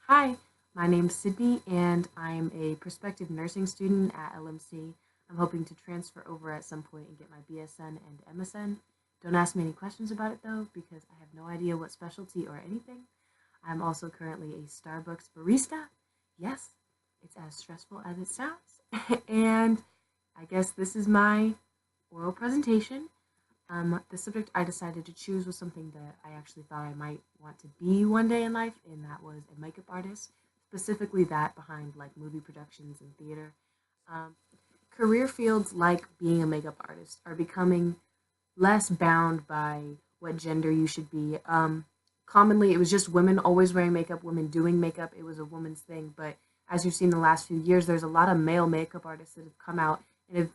Hi, my name's Sydney, and I'm a prospective nursing student at LMC. I'm hoping to transfer over at some point and get my BSN and MSN. Don't ask me any questions about it though, because I have no idea what specialty or anything. I'm also currently a Starbucks barista. Yes, it's as stressful as it sounds. And I guess this is my oral presentation. The subject I decided to choose was something that I actually thought I might want to be one day in life, and that was a makeup artist, specifically that behind like movie productions and theater. Um, Career fields like being a makeup artist are becoming less bound by what gender you should be. Commonly, it was just women always wearing makeup, women doing makeup. It was a woman's thing. But as you've seen the last few years, there's a lot of male makeup artists that have come out and have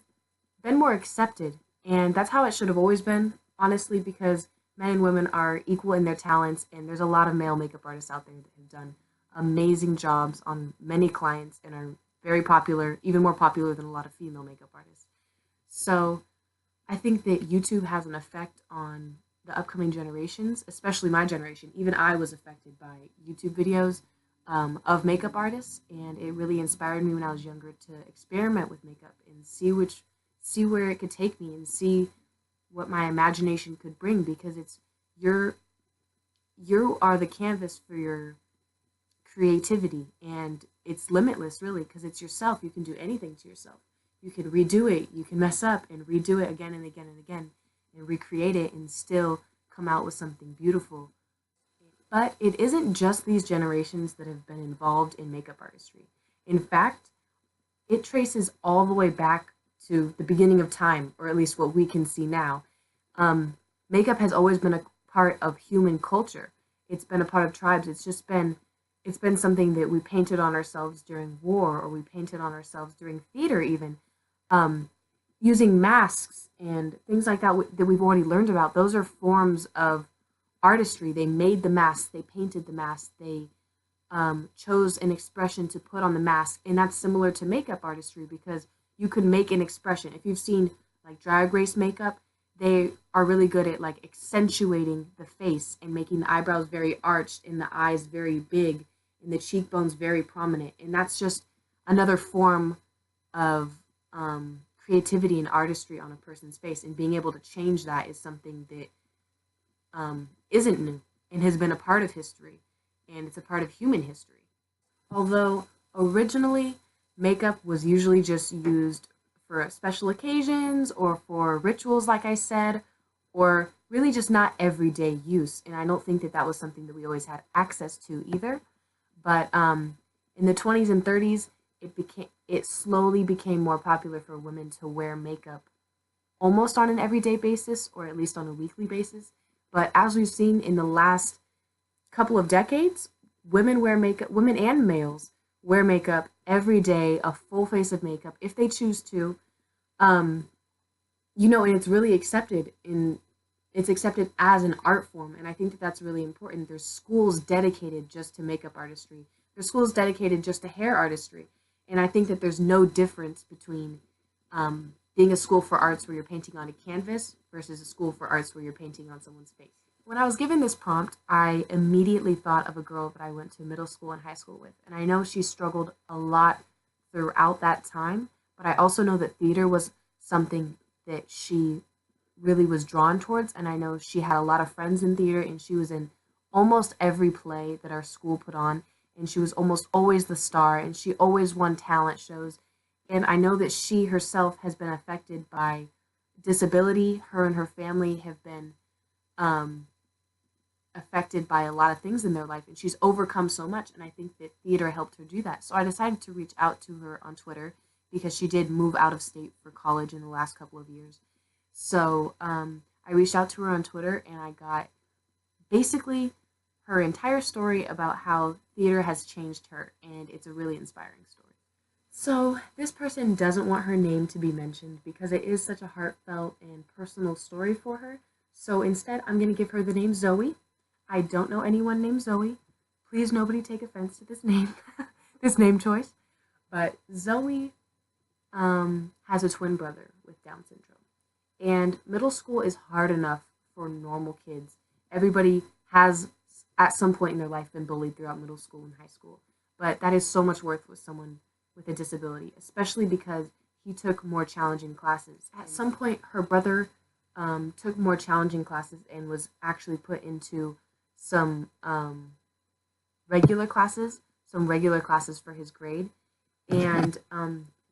been more accepted. And that's how it should have always been, honestly, because men and women are equal in their talents. And there's a lot of male makeup artists out there that have done amazing jobs on many clients and are very popular, even more popular than a lot of female makeup artists. So I think that YouTube has an effect on the upcoming generations, especially my generation. Even I was affected by YouTube videos of makeup artists, and it really inspired me when I was younger to experiment with makeup and see where it could take me and see what my imagination could bring because it's your you are the canvas for your creativity, and it's limitless really because it's yourself. You can do anything to yourself. You can redo it, you can mess up and redo it again and again and again and recreate it and still come out with something beautiful. But it isn't just these generations that have been involved in makeup artistry. In fact, it traces all the way back to the beginning of time, or at least what we can see now. Makeup has always been a part of human culture. It's been a part of tribes. It's been something that we painted on ourselves during war, or we painted on ourselves during theater, even um, using masks and things like that that we've already learned about. Those are forms of artistry. They made the masks, they painted the masks, they chose an expression to put on the mask, and that's similar to makeup artistry because you could make an expression. If you've seen like drag race makeup, they are really good at like accentuating the face and making the eyebrows very arched and the eyes very big and the cheekbones very prominent, and that's just another form of creativity and artistry on a person's face. And being able to change that is something that isn't new and has been a part of history, and it's a part of human history. Although originally makeup was usually just used for special occasions or for rituals, like I said, or really just not everyday use. And I don't think that that was something that we always had access to either. But in the 20s and 30s, it slowly became more popular for women to wear makeup almost on an everyday basis or at least on a weekly basis. But as we've seen in the last couple of decades, women wear makeup, women and males wear makeup every day, a full face of makeup if they choose to. Um, and it's really accepted in it's accepted as an art form, and I think that that's really important. There's schools dedicated just to makeup artistry. There's schools dedicated just to hair artistry, and I think that there's no difference between being a school for arts where you're painting on a canvas versus a school for arts where you're painting on someone's face. When I was given this prompt, I immediately thought of a girl that I went to middle school and high school with, and I know she struggled a lot throughout that time, but I also know that theater was something that she really was drawn towards, and I know she had a lot of friends in theater, and she was in almost every play that our school put on, and she was almost always the star, and she always won talent shows. And I know that she herself has been affected by disability. Her and her family have been um, affected by a lot of things in their life, and she's overcome so much, and I think that theater helped her do that. So I decided to reach out to her on Twitter because she did move out of state for college in the last couple of years. So I reached out to her on Twitter, and I got basically her entire story about how theater has changed her, and it's a really inspiring story. So this person doesn't want her name to be mentioned because it is such a heartfelt and personal story for her. So instead, I'm going to give her the name Zoe. I don't know anyone named Zoe. Please, nobody take offense to this name, this name choice. But Zoe has a twin brother with Down syndrome. And middle school is hard enough for normal kids. Everybody has at some point in their life been bullied throughout middle school and high school. But that is so much worth with someone with a disability, especially because he took more challenging classes. At some point, her brother took more challenging classes and was actually put into some regular classes, some regular classes for his grade, and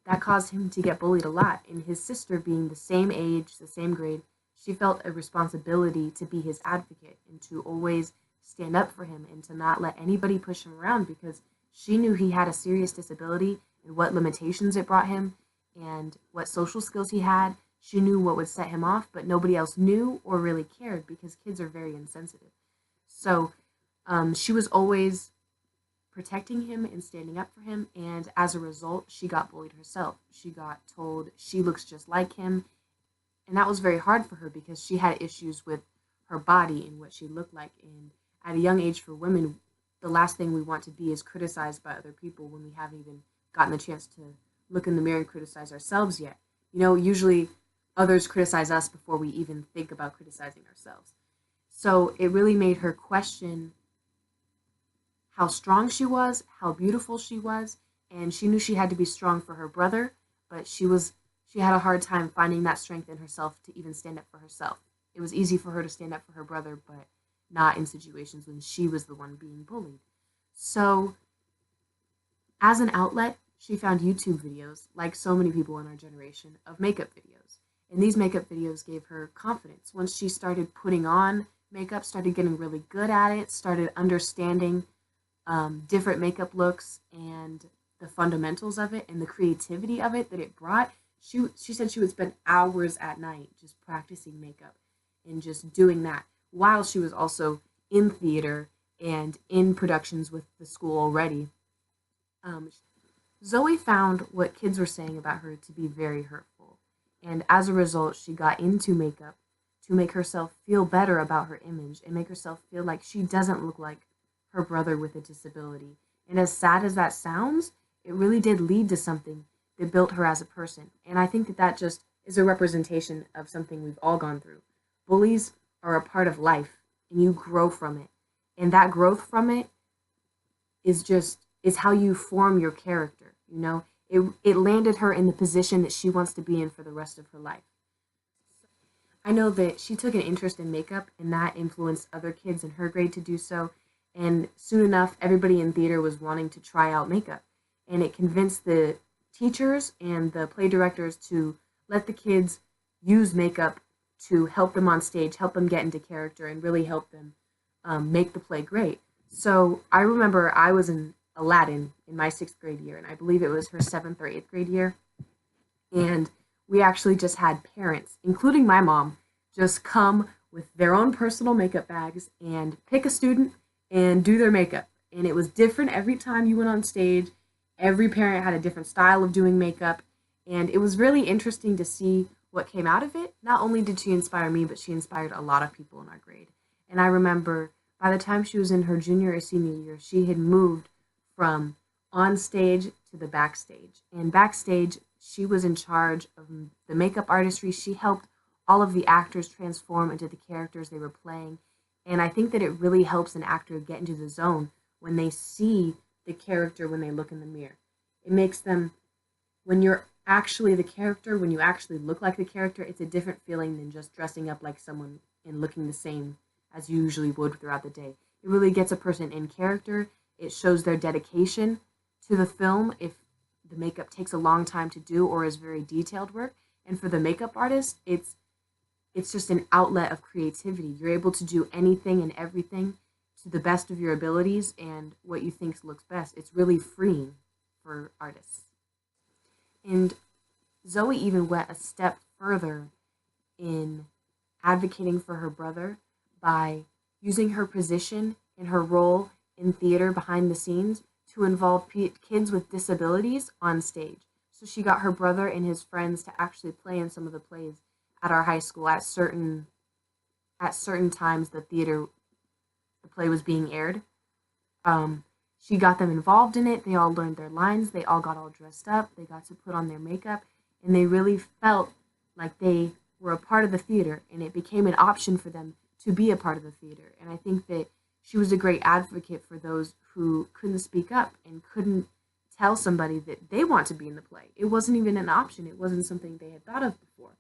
that caused him to get bullied a lot. And his sister, being the same age, the same grade, she felt a responsibility to be his advocate and to always stand up for him and to not let anybody push him around, because she knew he had a serious disability and what limitations it brought him and what social skills he had. She knew what would set him off, but nobody else knew or really cared because kids are very insensitive. So she was always protecting him and standing up for him, and as a result, she got bullied herself. She got told she looks just like him, and that was very hard for her because she had issues with her body and what she looked like. And at a young age for women, the last thing we want to be is criticized by other people when we haven't even gotten the chance to look in the mirror and criticize ourselves yet. You know, usually others criticize us before we even think about criticizing ourselves. So it really made her question how strong she was, how beautiful she was, and she knew she had to be strong for her brother, but she had a hard time finding that strength in herself to even stand up for herself. It was easy for her to stand up for her brother, but not in situations when she was the one being bullied. So as an outlet, she found YouTube videos, like so many people in our generation, of makeup videos. And these makeup videos gave her confidence. Once she started putting on makeup, started getting really good at it, started understanding different makeup looks and the fundamentals of it and the creativity of it that it brought, she said she would spend hours at night just practicing makeup and just doing that while she was also in theater and in productions with the school already. Zoe found what kids were saying about her to be very hurtful, and as a result, she got into makeup to make herself feel better about her image and make herself feel like she doesn't look like her brother with a disability. And as sad as that sounds, it really did lead to something that built her as a person. And I think that that just is a representation of something we've all gone through. Bullies are a part of life, and you grow from it. And that growth from it is how you form your character. You know, it landed her in the position that she wants to be in for the rest of her life. I know that she took an interest in makeup, and that influenced other kids in her grade to do so. And soon enough, everybody in theater was wanting to try out makeup. And it convinced the teachers and the play directors to let the kids use makeup to help them on stage, help them get into character, and really help them make the play great. So I remember I was in Aladdin in my 6th grade year, and I believe it was her 7th or 8th grade year. And we actually just had parents, including my mom, just come with their own personal makeup bags and pick a student and do their makeup. And it was different every time you went on stage. Every parent had a different style of doing makeup. And it was really interesting to see what came out of it. Not only did she inspire me, but she inspired a lot of people in our grade. And I remember by the time she was in her junior or senior year, she had moved from on stage to the backstage. And backstage, she was in charge of the makeup artistry. She helped all of the actors transform into the characters they were playing. And I think that it really helps an actor get into the zone when they see the character when they look in the mirror. It makes them, when you're actually the character, when you actually look like the character, it's a different feeling than just dressing up like someone and looking the same as you usually would throughout the day. It really gets a person in character. It shows their dedication to the film if the makeup takes a long time to do or is very detailed work. And for the makeup artist, it's just an outlet of creativity. You're able to do anything and everything to the best of your abilities and what you think looks best. It's really freeing for artists. And Zoe even went a step further in advocating for her brother by using her position and her role in theater behind the scenes to involve kids with disabilities on stage. So she got her brother and his friends to actually play in some of the plays at our high school at certain times the play was being aired. She got them involved in it. They all learned their lines. They all got all dressed up. They got to put on their makeup, and they really felt like they were a part of the theater, and it became an option for them to be a part of the theater. And I think that she was a great advocate for those who couldn't speak up and couldn't tell somebody that they want to be in the play. It wasn't even an option. It wasn't something they had thought of before.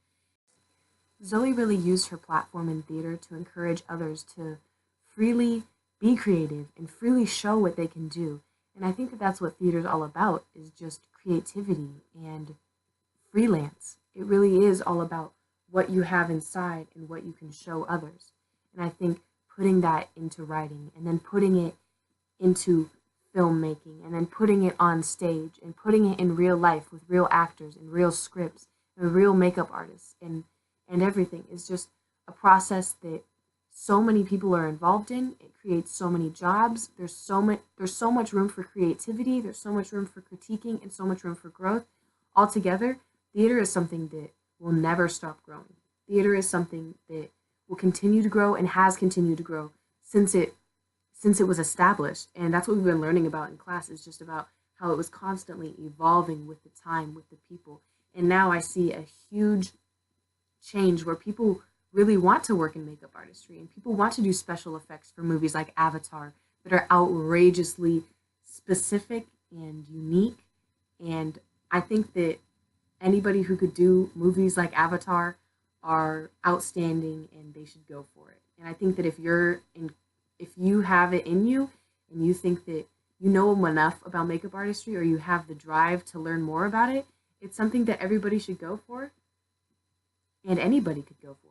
Zoe really used her platform in theater to encourage others to freely be creative and freely show what they can do. And I think that that's what theater is all about, is just creativity and freelance. It really is all about what you have inside and what you can show others. And I think putting that into writing and then putting it into filmmaking and then putting it on stage and putting it in real life with real actors and real scripts and real makeup artists and everything is just a process that so many people are involved in. It creates so many jobs. There's so much room for creativity. There's so much room for critiquing and so much room for growth. Altogether, theater is something that will never stop growing. Theater is something that will continue to grow and has continued to grow since it was established. And that's what we've been learning about in class, is just about how it was constantly evolving with the time, with the people. And now I see a huge change where people really want to work in makeup artistry and people want to do special effects for movies like Avatar that are outrageously specific and unique. And I think that anybody who could do movies like Avatar are outstanding and they should go for it. And I think that if you have it in you and you think that you know enough about makeup artistry or you have the drive to learn more about it, it's something that everybody should go for and anybody could go for.